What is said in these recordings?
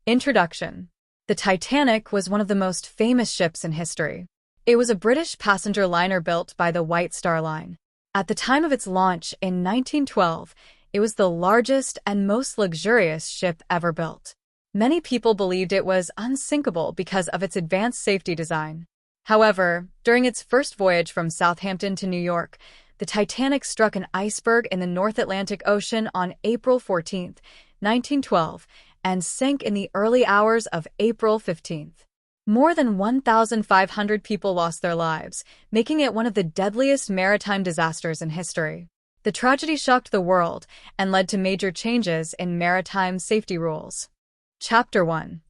Introduction. The Titanic was one of the most famous ships in history. It was a British passenger liner built by the White Star Line. At the time of its launch in 1912, it was the largest and most luxurious ship ever built. Many people believed it was unsinkable because of its advanced safety design. However, during its first voyage from Southampton to New York, the Titanic struck an iceberg in the North Atlantic Ocean on April 14, 1912, and sank in the early hours of April 15. More than 1,500 people lost their lives, making it one of the deadliest maritime disasters in history. The tragedy shocked the world and led to major changes in maritime safety rules. Chapter 1.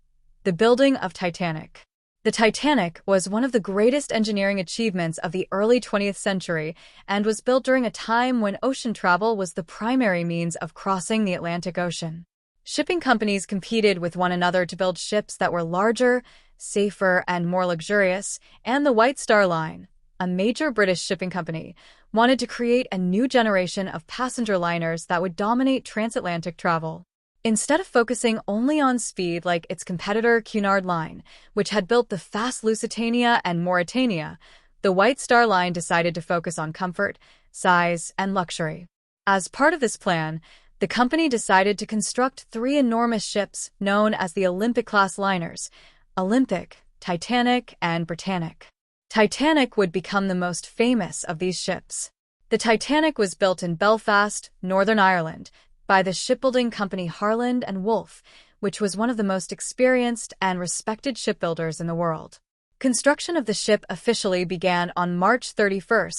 The Building of Titanic. The Titanic was one of the greatest engineering achievements of the early 20th century and was built during a time when ocean travel was the primary means of crossing the Atlantic Ocean. Shipping companies competed with one another to build ships that were larger, safer, and more luxurious, and the White Star Line, a major British shipping company, wanted to create a new generation of passenger liners that would dominate transatlantic travel. Instead of focusing only on speed like its competitor Cunard Line, which had built the fast Lusitania and Mauretania, the White Star Line decided to focus on comfort, size, and luxury. As part of this plan, the company decided to construct three enormous ships known as the Olympic-class liners: Olympic, Titanic, and Britannic. Titanic would become the most famous of these ships. The Titanic was built in Belfast, Northern Ireland, by the shipbuilding company Harland and Wolff, which was one of the most experienced and respected shipbuilders in the world. Construction of the ship officially began on March 31,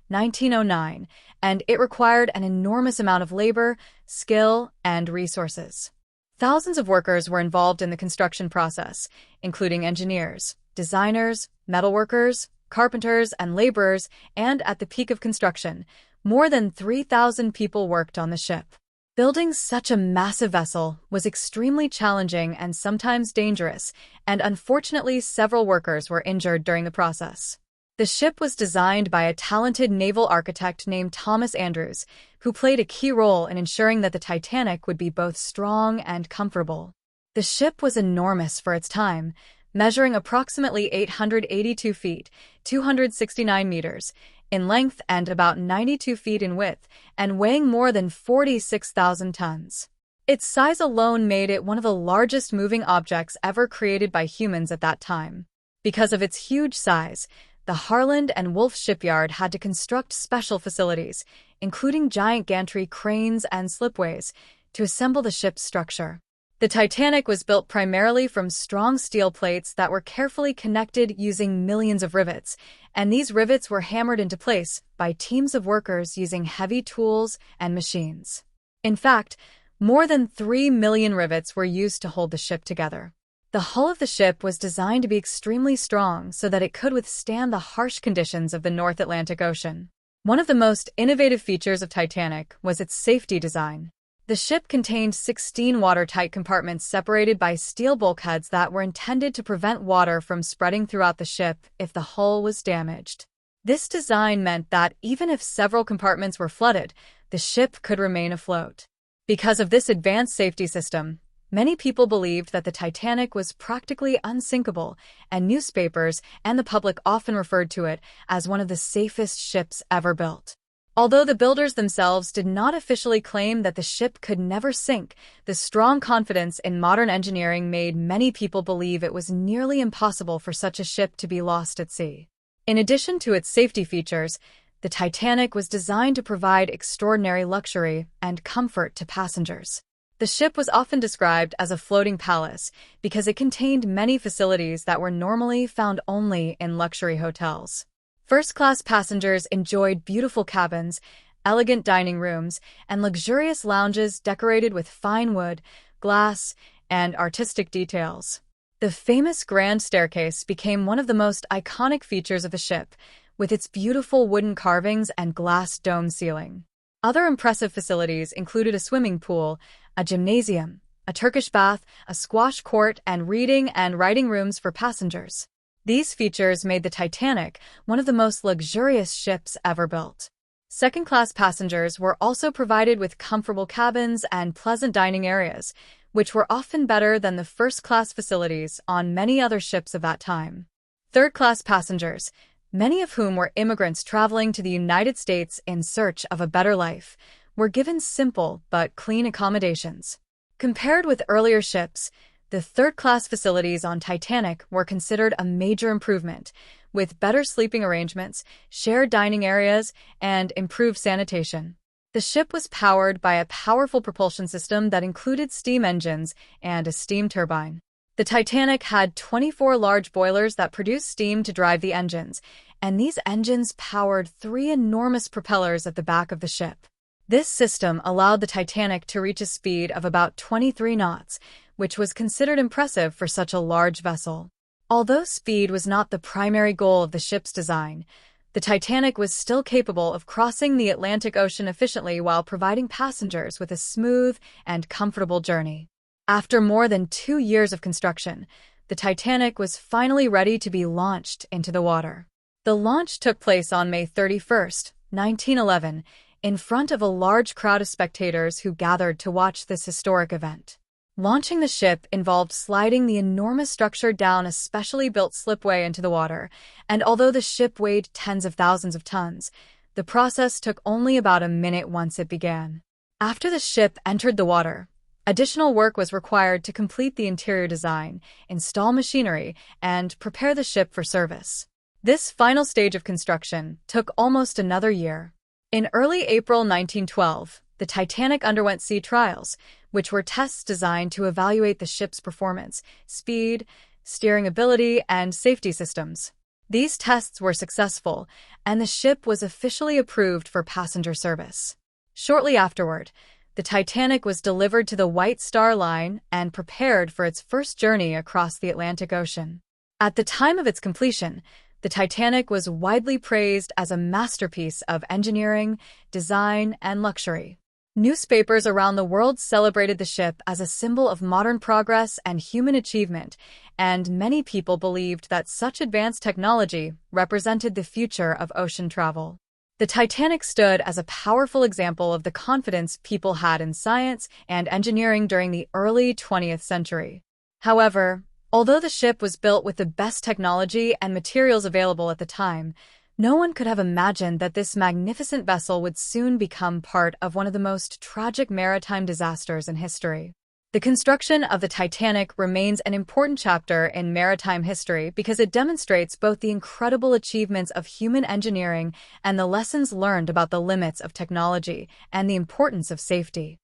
1909, and it required an enormous amount of labor, skill, and resources. Thousands of workers were involved in the construction process, including engineers, designers, metalworkers, carpenters, and laborers, and at the peak of construction, more than 3,000 people worked on the ship. Building such a massive vessel was extremely challenging and sometimes dangerous, and unfortunately several workers were injured during the process. The ship was designed by a talented naval architect named Thomas Andrews, who played a key role in ensuring that the Titanic would be both strong and comfortable. The ship was enormous for its time, measuring approximately 882 feet, 269 meters, in length and about 92 feet in width, and weighing more than 46,000 tons. Its size alone made it one of the largest moving objects ever created by humans at that time. Because of its huge size, the Harland and Wolff shipyard had to construct special facilities, including giant gantry cranes and slipways, to assemble the ship's structure. The Titanic was built primarily from strong steel plates that were carefully connected using millions of rivets, and these rivets were hammered into place by teams of workers using heavy tools and machines. In fact, more than 3 million rivets were used to hold the ship together. The hull of the ship was designed to be extremely strong so that it could withstand the harsh conditions of the North Atlantic Ocean. One of the most innovative features of Titanic was its safety design. The ship contained 16 watertight compartments separated by steel bulkheads that were intended to prevent water from spreading throughout the ship if the hull was damaged. This design meant that even if several compartments were flooded, the ship could remain afloat. Because of this advanced safety system, many people believed that the Titanic was practically unsinkable, and newspapers and the public often referred to it as one of the safest ships ever built. Although the builders themselves did not officially claim that the ship could never sink, the strong confidence in modern engineering made many people believe it was nearly impossible for such a ship to be lost at sea. In addition to its safety features, the Titanic was designed to provide extraordinary luxury and comfort to passengers. The ship was often described as a floating palace because it contained many facilities that were normally found only in luxury hotels. First-class passengers enjoyed beautiful cabins, elegant dining rooms, and luxurious lounges decorated with fine wood, glass, and artistic details. The famous Grand Staircase became one of the most iconic features of the ship, with its beautiful wooden carvings and glass dome ceiling. Other impressive facilities included a swimming pool, a gymnasium, a Turkish bath, a squash court, and reading and writing rooms for passengers. These features made the Titanic one of the most luxurious ships ever built. Second-class passengers were also provided with comfortable cabins and pleasant dining areas, which were often better than the first-class facilities on many other ships of that time. Third-class passengers, many of whom were immigrants traveling to the United States in search of a better life, were given simple but clean accommodations. Compared with earlier ships, the third-class facilities on Titanic were considered a major improvement, with better sleeping arrangements, shared dining areas, and improved sanitation. The ship was powered by a powerful propulsion system that included steam engines and a steam turbine. The Titanic had 24 large boilers that produced steam to drive the engines, and these engines powered 3 enormous propellers at the back of the ship. This system allowed the Titanic to reach a speed of about 23 knots, which was considered impressive for such a large vessel. Although speed was not the primary goal of the ship's design, the Titanic was still capable of crossing the Atlantic Ocean efficiently while providing passengers with a smooth and comfortable journey. After more than 2 years of construction, the Titanic was finally ready to be launched into the water. The launch took place on May 31, 1911, in front of a large crowd of spectators who gathered to watch this historic event. Launching the ship involved sliding the enormous structure down a specially built slipway into the water, and although the ship weighed tens of thousands of tons, the process took only about a minute once it began. After the ship entered the water, additional work was required to complete the interior design, install machinery, and prepare the ship for service. This final stage of construction took almost another year. In early April 1912, the Titanic underwent sea trials, which were tests designed to evaluate the ship's performance, speed, steering ability, and safety systems. These tests were successful, and the ship was officially approved for passenger service. Shortly afterward, the Titanic was delivered to the White Star Line and prepared for its first journey across the Atlantic Ocean. At the time of its completion, the Titanic was widely praised as a masterpiece of engineering, design, and luxury. Newspapers around the world celebrated the ship as a symbol of modern progress and human achievement, and many people believed that such advanced technology represented the future of ocean travel. The Titanic stood as a powerful example of the confidence people had in science and engineering during the early 20th century. However, although the ship was built with the best technology and materials available at the time, no one could have imagined that this magnificent vessel would soon become part of one of the most tragic maritime disasters in history. The construction of the Titanic remains an important chapter in maritime history because it demonstrates both the incredible achievements of human engineering and the lessons learned about the limits of technology and the importance of safety.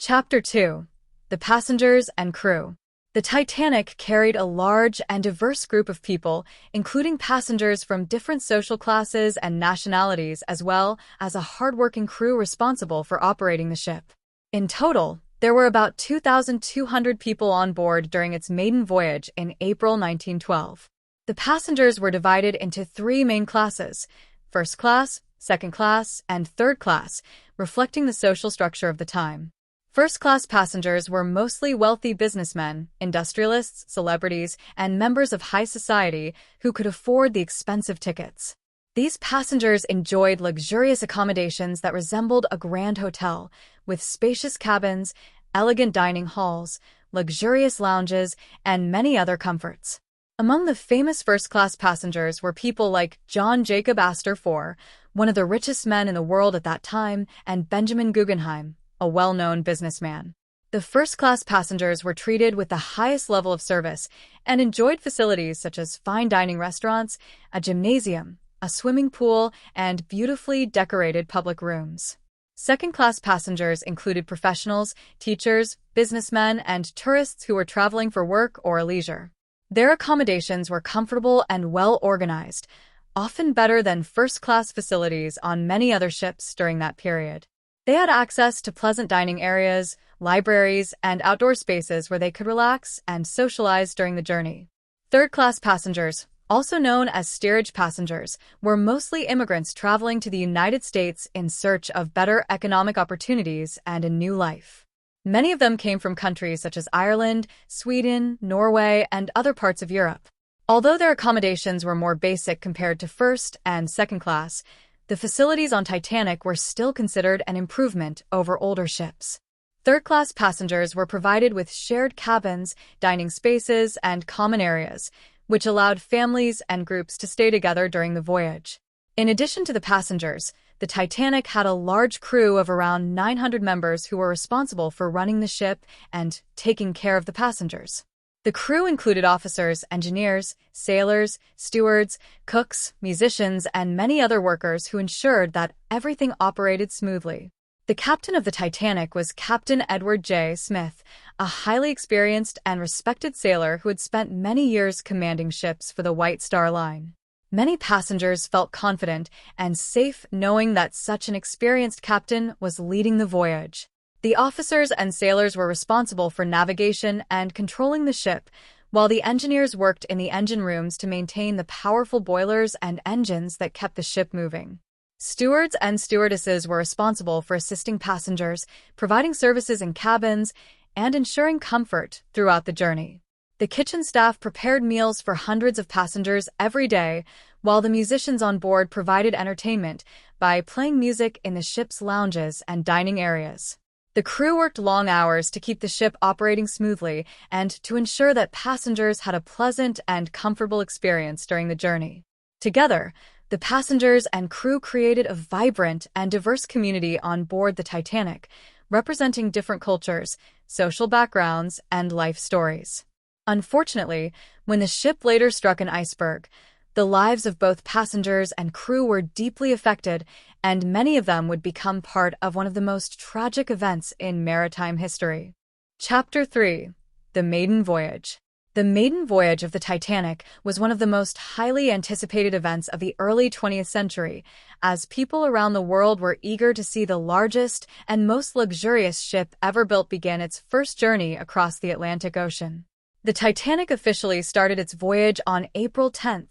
Chapter 2: The Passengers and Crew. The Titanic carried a large and diverse group of people, including passengers from different social classes and nationalities, as well as a hardworking crew responsible for operating the ship. In total, there were about 2,200 people on board during its maiden voyage in April 1912. The passengers were divided into 3 main classes: first class, second class, and third class, reflecting the social structure of the time. First-class passengers were mostly wealthy businessmen, industrialists, celebrities, and members of high society who could afford the expensive tickets. These passengers enjoyed luxurious accommodations that resembled a grand hotel, with spacious cabins, elegant dining halls, luxurious lounges, and many other comforts. Among the famous first-class passengers were people like John Jacob Astor IV, one of the richest men in the world at that time, and Benjamin Guggenheim, a well-known businessman. The first-class passengers were treated with the highest level of service and enjoyed facilities such as fine dining restaurants, a gymnasium, a swimming pool, and beautifully decorated public rooms. Second-class passengers included professionals, teachers, businessmen, and tourists who were traveling for work or leisure. Their accommodations were comfortable and well-organized, often better than first-class facilities on many other ships during that period. They had access to pleasant dining areas, libraries, and outdoor spaces where they could relax and socialize during the journey. Third-class passengers, also known as steerage passengers, were mostly immigrants traveling to the United States in search of better economic opportunities and a new life. Many of them came from countries such as Ireland, Sweden, Norway, and other parts of Europe. Although their accommodations were more basic compared to first and second class, the facilities on Titanic were still considered an improvement over older ships. Third-class passengers were provided with shared cabins, dining spaces, and common areas, which allowed families and groups to stay together during the voyage. In addition to the passengers, the Titanic had a large crew of around 900 members who were responsible for running the ship and taking care of the passengers. The crew included officers, engineers, sailors, stewards, cooks, musicians, and many other workers who ensured that everything operated smoothly. The captain of the Titanic was Captain Edward J. Smith, a highly experienced and respected sailor who had spent many years commanding ships for the White Star Line. Many passengers felt confident and safe knowing that such an experienced captain was leading the voyage. The officers and sailors were responsible for navigation and controlling the ship, while the engineers worked in the engine rooms to maintain the powerful boilers and engines that kept the ship moving. Stewards and stewardesses were responsible for assisting passengers, providing services in cabins, and ensuring comfort throughout the journey. The kitchen staff prepared meals for hundreds of passengers every day, while the musicians on board provided entertainment by playing music in the ship's lounges and dining areas. The crew worked long hours to keep the ship operating smoothly and to ensure that passengers had a pleasant and comfortable experience during the journey. Together, the passengers and crew created a vibrant and diverse community on board the Titanic, representing different cultures, social backgrounds, and life stories. Unfortunately, when the ship later struck an iceberg, the lives of both passengers and crew were deeply affected, and many of them would become part of one of the most tragic events in maritime history. Chapter 3: The Maiden Voyage. The maiden voyage of the Titanic was one of the most highly anticipated events of the early 20th century, as people around the world were eager to see the largest and most luxurious ship ever built begin its first journey across the Atlantic Ocean. The Titanic officially started its voyage on April 10,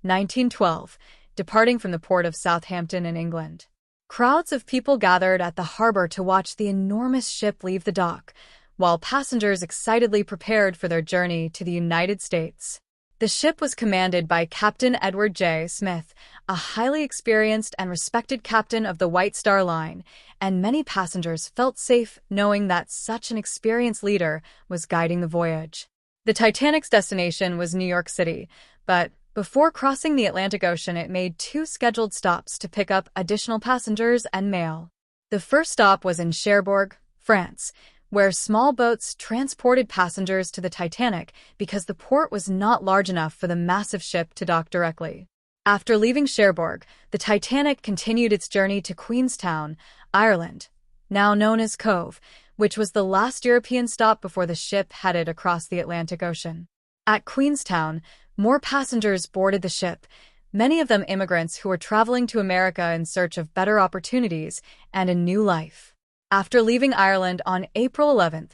1912, departing from the port of Southampton in England. Crowds of people gathered at the harbor to watch the enormous ship leave the dock, while passengers excitedly prepared for their journey to the United States. The ship was commanded by Captain Edward J. Smith, a highly experienced and respected captain of the White Star Line, and many passengers felt safe knowing that such an experienced leader was guiding the voyage. The Titanic's destination was New York City, but before crossing the Atlantic Ocean, it made 2 scheduled stops to pick up additional passengers and mail. The first stop was in Cherbourg, France, where small boats transported passengers to the Titanic because the port was not large enough for the massive ship to dock directly. After leaving Cherbourg, the Titanic continued its journey to Queenstown, Ireland, now known as Cove, which was the last European stop before the ship headed across the Atlantic Ocean. At Queenstown, more passengers boarded the ship, many of them immigrants who were traveling to America in search of better opportunities and a new life. After leaving Ireland on April 11th,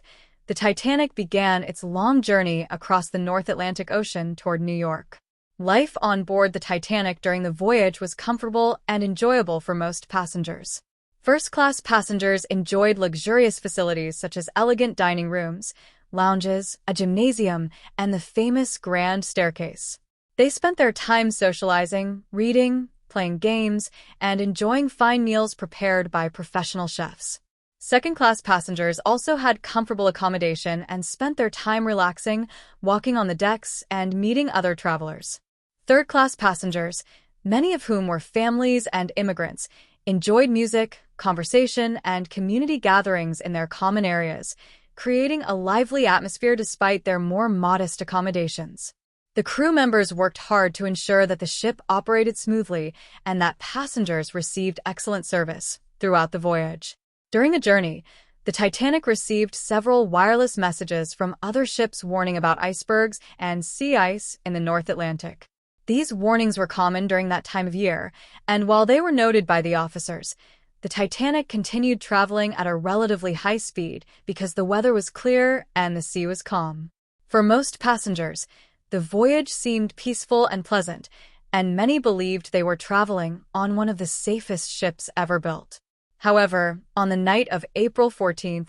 the Titanic began its long journey across the North Atlantic Ocean toward New York. Life on board the Titanic during the voyage was comfortable and enjoyable for most passengers. First-class passengers enjoyed luxurious facilities such as elegant dining rooms, lounges, a gymnasium, and the famous Grand Staircase. They spent their time socializing, reading, playing games, and enjoying fine meals prepared by professional chefs. Second-class passengers also had comfortable accommodation and spent their time relaxing, walking on the decks, and meeting other travelers. Third-class passengers, many of whom were families and immigrants, enjoyed music, conversation, and community gatherings in their common areas, creating a lively atmosphere despite their more modest accommodations. The crew members worked hard to ensure that the ship operated smoothly and that passengers received excellent service throughout the voyage. During the journey, the Titanic received several wireless messages from other ships warning about icebergs and sea ice in the North Atlantic. These warnings were common during that time of year, and while they were noted by the officers, the Titanic continued traveling at a relatively high speed because the weather was clear and the sea was calm. For most passengers, the voyage seemed peaceful and pleasant, and many believed they were traveling on one of the safest ships ever built. However, on the night of April 14,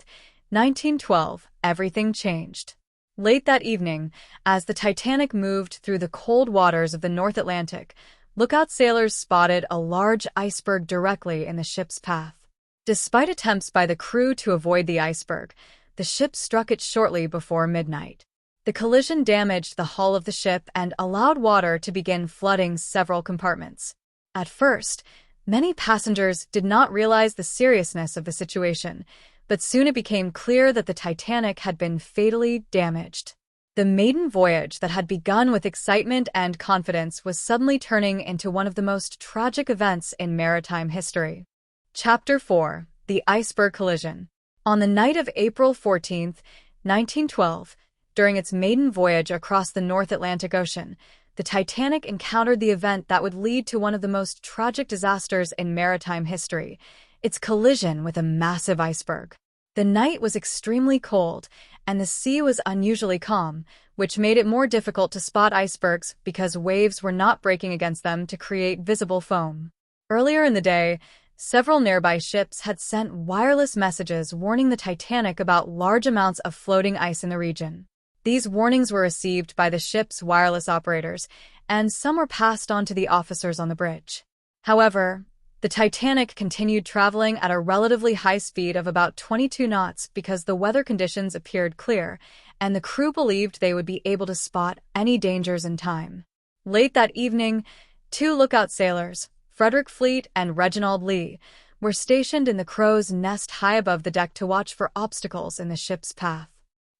1912, everything changed. Late that evening, as the Titanic moved through the cold waters of the North Atlantic, lookout sailors spotted a large iceberg directly in the ship's path. Despite attempts by the crew to avoid the iceberg, the ship struck it shortly before midnight. The collision damaged the hull of the ship and allowed water to begin flooding several compartments. At first, many passengers did not realize the seriousness of the situation, but soon it became clear that the Titanic had been fatally damaged. The maiden voyage that had begun with excitement and confidence was suddenly turning into one of the most tragic events in maritime history. Chapter 4: The Iceberg Collision. On the night of April 14, 1912, during its maiden voyage across the North Atlantic Ocean, the Titanic encountered the event that would lead to one of the most tragic disasters in maritime history: its collision with a massive iceberg. The night was extremely cold, and the sea was unusually calm, which made it more difficult to spot icebergs because waves were not breaking against them to create visible foam. Earlier in the day, several nearby ships had sent wireless messages warning the Titanic about large amounts of floating ice in the region. These warnings were received by the ship's wireless operators, and some were passed on to the officers on the bridge. However, the Titanic continued traveling at a relatively high speed of about 22 knots because the weather conditions appeared clear, and the crew believed they would be able to spot any dangers in time. Late that evening, two lookout sailors, Frederick Fleet and Reginald Lee, were stationed in the crow's nest high above the deck to watch for obstacles in the ship's path.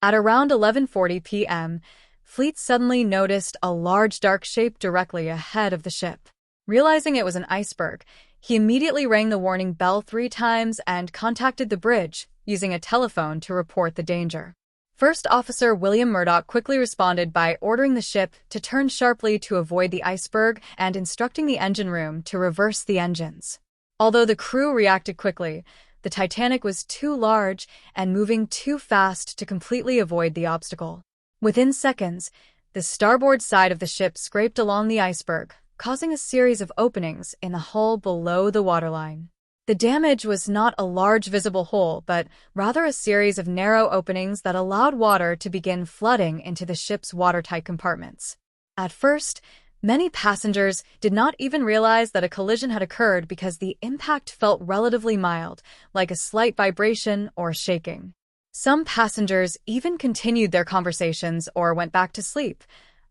At around 11:40 p.m., Fleet suddenly noticed a large dark shape directly ahead of the ship. Realizing it was an iceberg, he immediately rang the warning bell 3 times and contacted the bridge, using a telephone to report the danger. First Officer William Murdoch quickly responded by ordering the ship to turn sharply to avoid the iceberg and instructing the engine room to reverse the engines. Although the crew reacted quickly, the Titanic was too large and moving too fast to completely avoid the obstacle. Within seconds, the starboard side of the ship scraped along the iceberg, causing a series of openings in the hull below the waterline. The damage was not a large visible hole, but rather a series of narrow openings that allowed water to begin flooding into the ship's watertight compartments. At first, many passengers did not even realize that a collision had occurred because the impact felt relatively mild, like a slight vibration or shaking. Some passengers even continued their conversations or went back to sleep,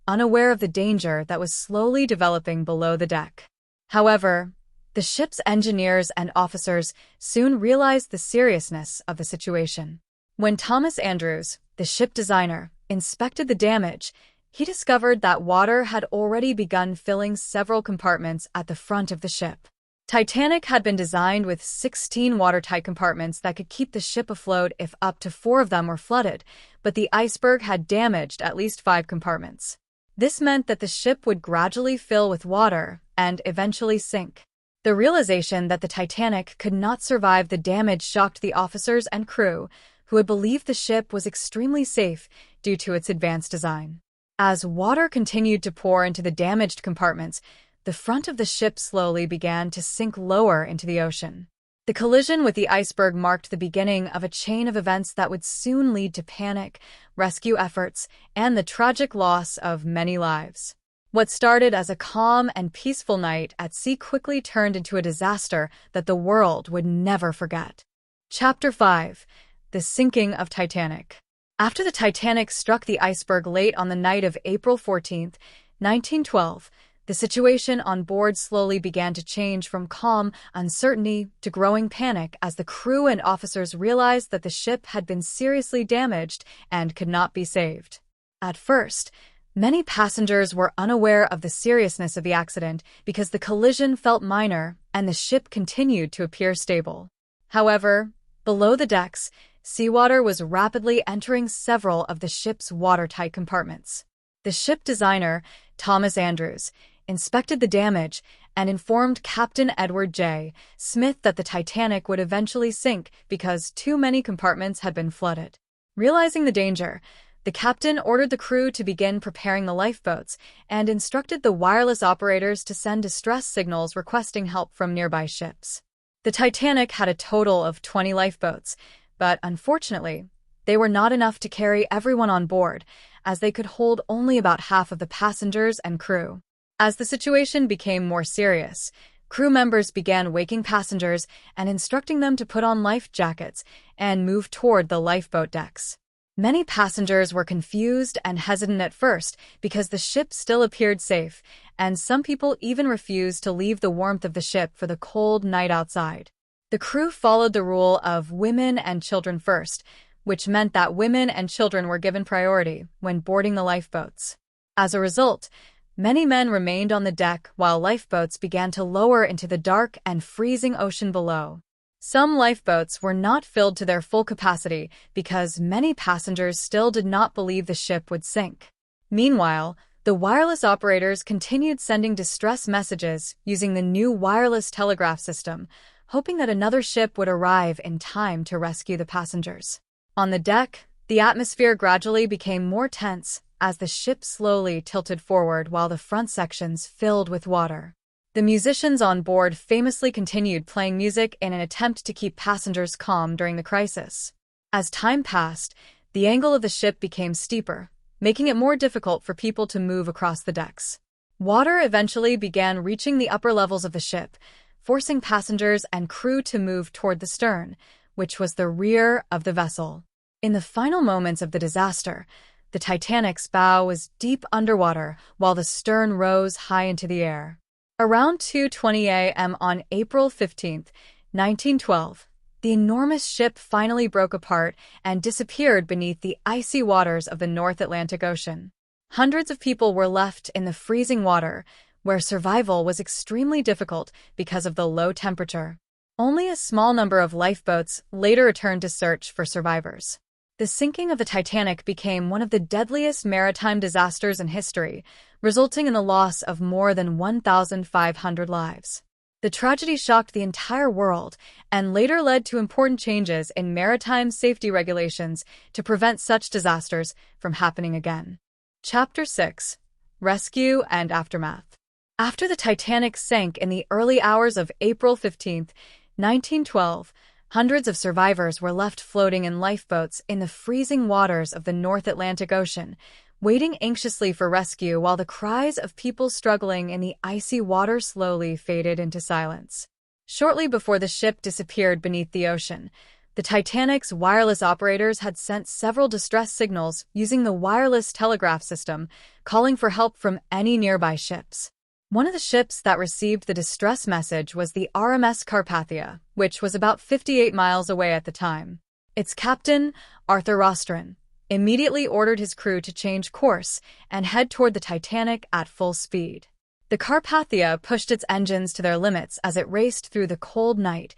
unaware of the danger that was slowly developing below the deck. However, the ship's engineers and officers soon realized the seriousness of the situation. When Thomas Andrews, the ship designer, inspected the damage, he discovered that water had already begun filling several compartments at the front of the ship. Titanic had been designed with 16 watertight compartments that could keep the ship afloat if up to 4 of them were flooded, but the iceberg had damaged at least 5 compartments. This meant that the ship would gradually fill with water and eventually sink. The realization that the Titanic could not survive the damage shocked the officers and crew, who had believed the ship was extremely safe due to its advanced design. As water continued to pour into the damaged compartments, the front of the ship slowly began to sink lower into the ocean. The collision with the iceberg marked the beginning of a chain of events that would soon lead to panic, rescue efforts, and the tragic loss of many lives. What started as a calm and peaceful night at sea quickly turned into a disaster that the world would never forget. Chapter 5: The Sinking of Titanic. After the Titanic struck the iceberg late on the night of April 14, 1912, the situation on board slowly began to change from calm uncertainty to growing panic as the crew and officers realized that the ship had been seriously damaged and could not be saved. At first, many passengers were unaware of the seriousness of the accident because the collision felt minor and the ship continued to appear stable. However, below the decks, seawater was rapidly entering several of the ship's watertight compartments. The ship designer, Thomas Andrews, inspected the damage and informed Captain Edward J. Smith that the Titanic would eventually sink because too many compartments had been flooded. Realizing the danger, the captain ordered the crew to begin preparing the lifeboats and instructed the wireless operators to send distress signals requesting help from nearby ships. The Titanic had a total of 20 lifeboats, but unfortunately, they were not enough to carry everyone on board, as they could hold only about half of the passengers and crew. As the situation became more serious, Crew members began waking passengers and instructing them to put on life jackets and move toward the lifeboat decks. Many passengers were confused and hesitant at first because the ship still appeared safe, and some people even refused to leave the warmth of the ship for the cold night outside. The crew followed the rule of women and children first, which meant that women and children were given priority when boarding the lifeboats. As a result, many men remained on the deck while lifeboats began to lower into the dark and freezing ocean below. Some lifeboats were not filled to their full capacity because many passengers still did not believe the ship would sink. Meanwhile, the wireless operators continued sending distress messages using the new wireless telegraph system, hoping that another ship would arrive in time to rescue the passengers. On the deck, the atmosphere gradually became more tense as the ship slowly tilted forward while the front sections filled with water. The musicians on board famously continued playing music in an attempt to keep passengers calm during the crisis. As time passed, the angle of the ship became steeper, making it more difficult for people to move across the decks. Water eventually began reaching the upper levels of the ship, forcing passengers and crew to move toward the stern, which was the rear of the vessel. In the final moments of the disaster, the Titanic's bow was deep underwater while the stern rose high into the air. Around 2:20 a.m. on April 15, 1912, the enormous ship finally broke apart and disappeared beneath the icy waters of the North Atlantic Ocean. Hundreds of people were left in the freezing water, where survival was extremely difficult because of the low temperature. Only a small number of lifeboats later returned to search for survivors. The sinking of the Titanic became one of the deadliest maritime disasters in history, resulting in the loss of more than 1,500 lives. The tragedy shocked the entire world and later led to important changes in maritime safety regulations to prevent such disasters from happening again. Chapter 6: Rescue and Aftermath. After the Titanic sank in the early hours of April 15, 1912, hundreds of survivors were left floating in lifeboats in the freezing waters of the North Atlantic Ocean, waiting anxiously for rescue while the cries of people struggling in the icy water slowly faded into silence. Shortly before the ship disappeared beneath the ocean, the Titanic's wireless operators had sent several distress signals using the wireless telegraph system, calling for help from any nearby ships. One of the ships that received the distress message was the RMS Carpathia, which was about 58 miles away at the time. Its captain, Arthur Rostron, immediately ordered his crew to change course and head toward the Titanic at full speed. The Carpathia pushed its engines to their limits as it raced through the cold night,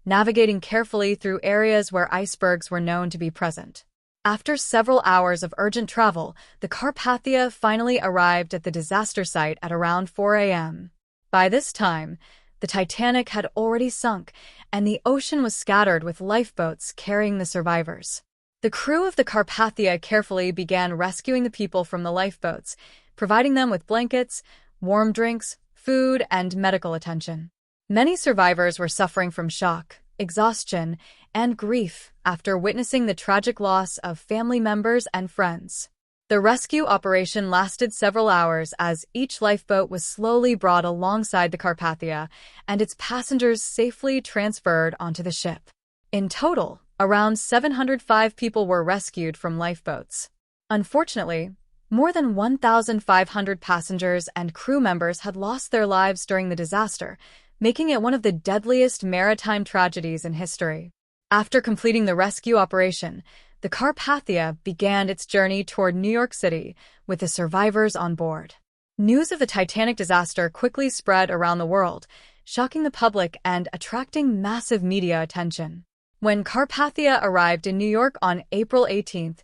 navigating carefully through areas where icebergs were known to be present. After several hours of urgent travel, the Carpathia finally arrived at the disaster site at around 4 a.m. By this time, the Titanic had already sunk, and the ocean was scattered with lifeboats carrying the survivors. The crew of the Carpathia carefully began rescuing the people from the lifeboats, providing them with blankets, warm drinks, food, and medical attention. Many survivors were suffering from shock, exhaustion, and grief after witnessing the tragic loss of family members and friends. The rescue operation lasted several hours as each lifeboat was slowly brought alongside the Carpathia and its passengers safely transferred onto the ship. In total, around 705 people were rescued from lifeboats. Unfortunately, more than 1,500 passengers and crew members had lost their lives during the disaster, making it one of the deadliest maritime tragedies in history. After completing the rescue operation, the Carpathia began its journey toward New York City with the survivors on board. News of the Titanic disaster quickly spread around the world, shocking the public and attracting massive media attention. When Carpathia arrived in New York on April 18th,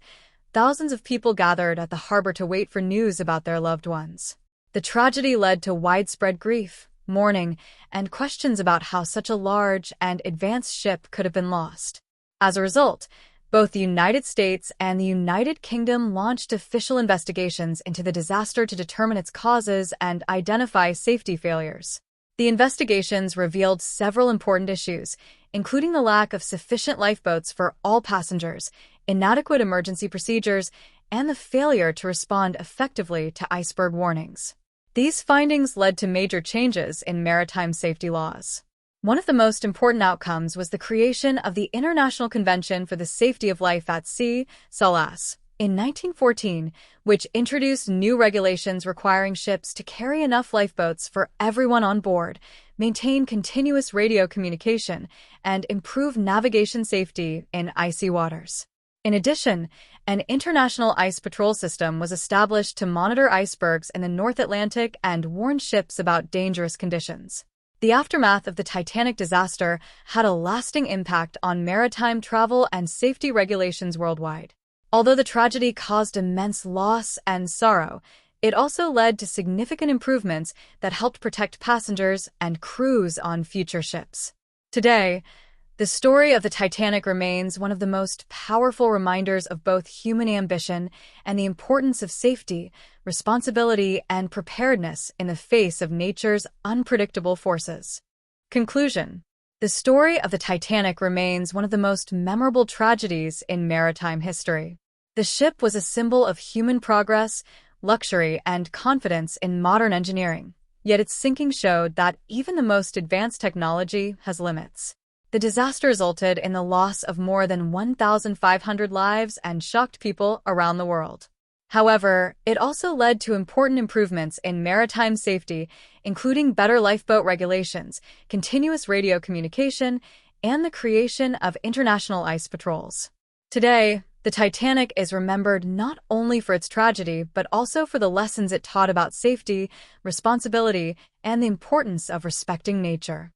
thousands of people gathered at the harbor to wait for news about their loved ones. The tragedy led to widespread grief, mourning, and questions about how such a large and advanced ship could have been lost. As a result, both the United States and the United Kingdom launched official investigations into the disaster to determine its causes and identify safety failures. The investigations revealed several important issues, including the lack of sufficient lifeboats for all passengers, inadequate emergency procedures, and the failure to respond effectively to iceberg warnings. These findings led to major changes in maritime safety laws. One of the most important outcomes was the creation of the International Convention for the Safety of Life at Sea, SOLAS, in 1914, which introduced new regulations requiring ships to carry enough lifeboats for everyone on board, maintain continuous radio communication, and improve navigation safety in icy waters. In addition, an international ice patrol system was established to monitor icebergs in the North Atlantic and warn ships about dangerous conditions. The aftermath of the Titanic disaster had a lasting impact on maritime travel and safety regulations worldwide. Although the tragedy caused immense loss and sorrow, it also led to significant improvements that helped protect passengers and crews on future ships. Today, the story of the Titanic remains one of the most powerful reminders of both human ambition and the importance of safety, responsibility, and preparedness in the face of nature's unpredictable forces. Conclusion: the story of the Titanic remains one of the most memorable tragedies in maritime history. The ship was a symbol of human progress, luxury, and confidence in modern engineering, yet its sinking showed that even the most advanced technology has limits. The disaster resulted in the loss of more than 1,500 lives and shocked people around the world. However, it also led to important improvements in maritime safety, including better lifeboat regulations, continuous radio communication, and the creation of international ice patrols. Today, the Titanic is remembered not only for its tragedy, but also for the lessons it taught about safety, responsibility, and the importance of respecting nature.